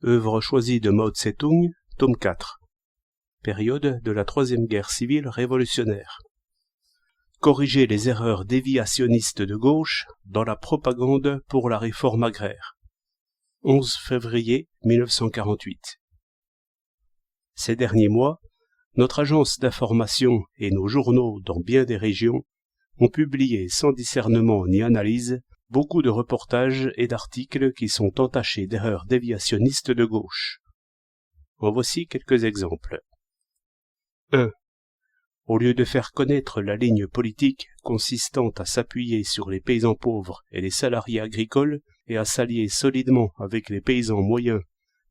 Œuvre choisie de Mao Tse-tung, tome 4. Période de la Troisième Guerre civile révolutionnaire. Corriger les erreurs déviationnistes de gauche dans la propagande pour la réforme agraire. 11 février 1948. Ces derniers mois, notre agence d'information et nos journaux dans bien des régions ont publié sans discernement ni analyse beaucoup de reportages et d'articles qui sont entachés d'erreurs déviationnistes de gauche. En voici quelques exemples. 1. Au lieu de faire connaître la ligne politique consistant à s'appuyer sur les paysans pauvres et les salariés agricoles et à s'allier solidement avec les paysans moyens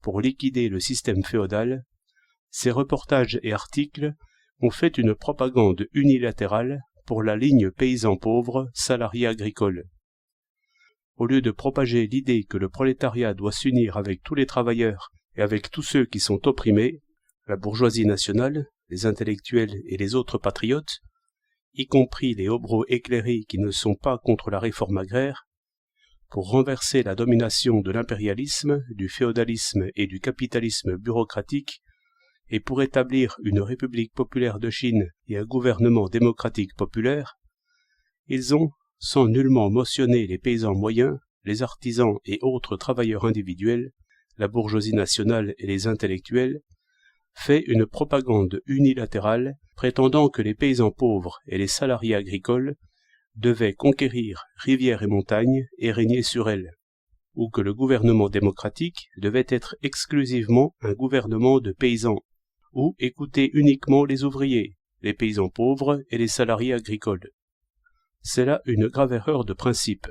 pour liquider le système féodal, ces reportages et articles ont fait une propagande unilatérale pour la ligne paysans pauvres salariés agricoles. Au lieu de propager l'idée que le prolétariat doit s'unir avec tous les travailleurs et avec tous ceux qui sont opprimés, la bourgeoisie nationale, les intellectuels et les autres patriotes, y compris les hobereaux éclairés qui ne sont pas contre la réforme agraire, pour renverser la domination de l'impérialisme, du féodalisme et du capitalisme bureaucratique, et pour établir une république populaire de Chine et un gouvernement démocratique populaire, ils ont, sans nullement mentionner les paysans moyens, les artisans et autres travailleurs individuels, la bourgeoisie nationale et les intellectuels, fait une propagande unilatérale prétendant que les paysans pauvres et les salariés agricoles devaient conquérir rivières et montagnes et régner sur elles, ou que le gouvernement démocratique devait être exclusivement un gouvernement de paysans, ou écouter uniquement les ouvriers, les paysans pauvres et les salariés agricoles. C'est là une grave erreur de principe.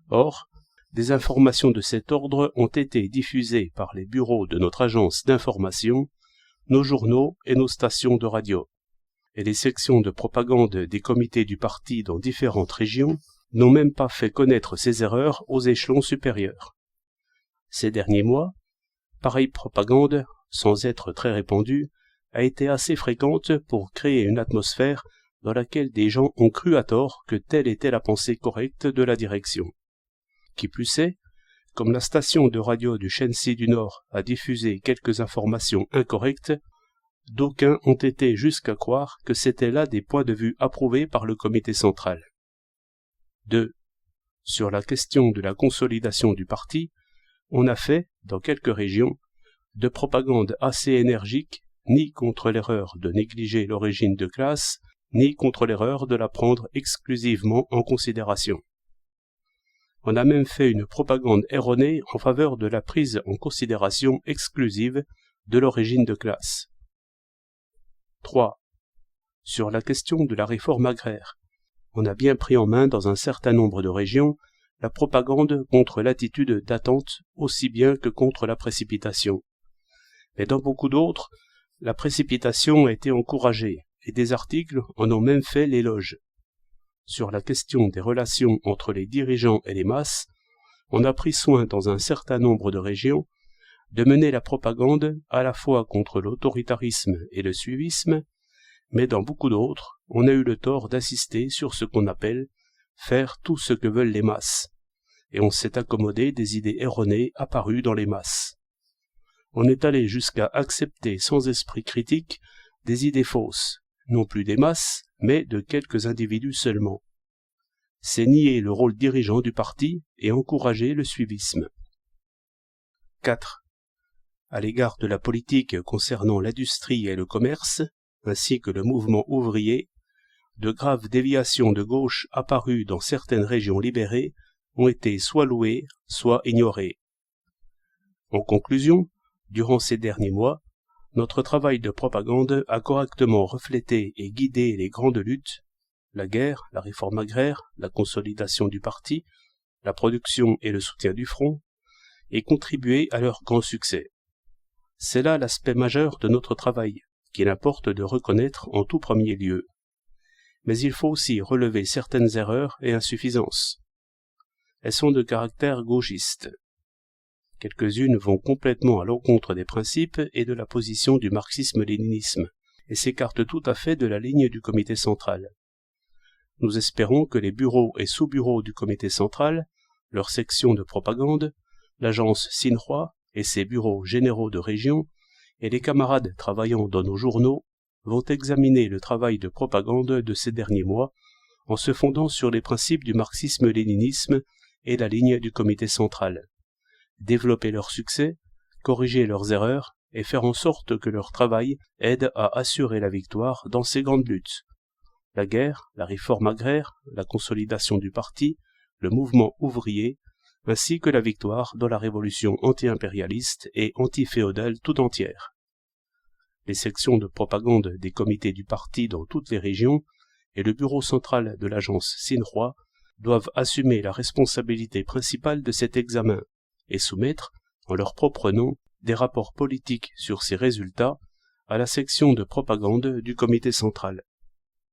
Or, des informations de cet ordre ont été diffusées par les bureaux de notre agence d'information, nos journaux et nos stations de radio. Et les sections de propagande des comités du parti dans différentes régions n'ont même pas fait connaître ces erreurs aux échelons supérieurs. Ces derniers mois, pareille propagande, sans être très répandue, a été assez fréquente pour créer une atmosphère dans laquelle des gens ont cru à tort que telle était la pensée correcte de la direction. Qui plus est, comme la station de radio du Shensi du Nord a diffusé quelques informations incorrectes, d'aucuns ont été jusqu'à croire que c'étaient là des points de vue approuvés par le comité central. 2. Sur la question de la consolidation du parti, on a fait, dans quelques régions, de propagande assez énergique, ni contre l'erreur de négliger l'origine de classe, ni contre l'erreur de la prendre exclusivement en considération. On a même fait une propagande erronée en faveur de la prise en considération exclusive de l'origine de classe. 3. Sur la question de la réforme agraire, on a bien pris en main dans un certain nombre de régions la propagande contre l'attitude d'attente aussi bien que contre la précipitation. Mais dans beaucoup d'autres, la précipitation a été encouragée, et des articles en ont même fait l'éloge. Sur la question des relations entre les dirigeants et les masses, on a pris soin dans un certain nombre de régions de mener la propagande à la fois contre l'autoritarisme et le suivisme, mais dans beaucoup d'autres, on a eu le tort d'assister sur ce qu'on appelle faire tout ce que veulent les masses, et on s'est accommodé des idées erronées apparues dans les masses. On est allé jusqu'à accepter sans esprit critique des idées fausses, non plus des masses, mais de quelques individus seulement. C'est nier le rôle dirigeant du parti et encourager le suivisme. 4. À l'égard de la politique concernant l'industrie et le commerce, ainsi que le mouvement ouvrier, de graves déviations de gauche apparues dans certaines régions libérées ont été soit louées, soit ignorées. En conclusion, durant ces derniers mois, notre travail de propagande a correctement reflété et guidé les grandes luttes, la guerre, la réforme agraire, la consolidation du parti, la production et le soutien du front, et contribué à leur grand succès. C'est là l'aspect majeur de notre travail, qu'il importe de reconnaître en tout premier lieu. Mais il faut aussi relever certaines erreurs et insuffisances. Elles sont de caractère gauchiste. Quelques-unes vont complètement à l'encontre des principes et de la position du marxisme-léninisme, et s'écartent tout à fait de la ligne du comité central. Nous espérons que les bureaux et sous-bureaux du comité central, leurs sections de propagande, l'agence Sinhua et ses bureaux généraux de région, et les camarades travaillant dans nos journaux, vont examiner le travail de propagande de ces derniers mois en se fondant sur les principes du marxisme-léninisme et la ligne du comité central. Développer leur succès, corriger leurs erreurs et faire en sorte que leur travail aide à assurer la victoire dans ces grandes luttes. La guerre, la réforme agraire, la consolidation du parti, le mouvement ouvrier, ainsi que la victoire dans la révolution anti-impérialiste et anti-féodale tout entière. Les sections de propagande des comités du parti dans toutes les régions et le bureau central de l'agence Sinroi doivent assumer la responsabilité principale de cet examen et soumettre, en leur propre nom, des rapports politiques sur ces résultats à la section de propagande du comité central.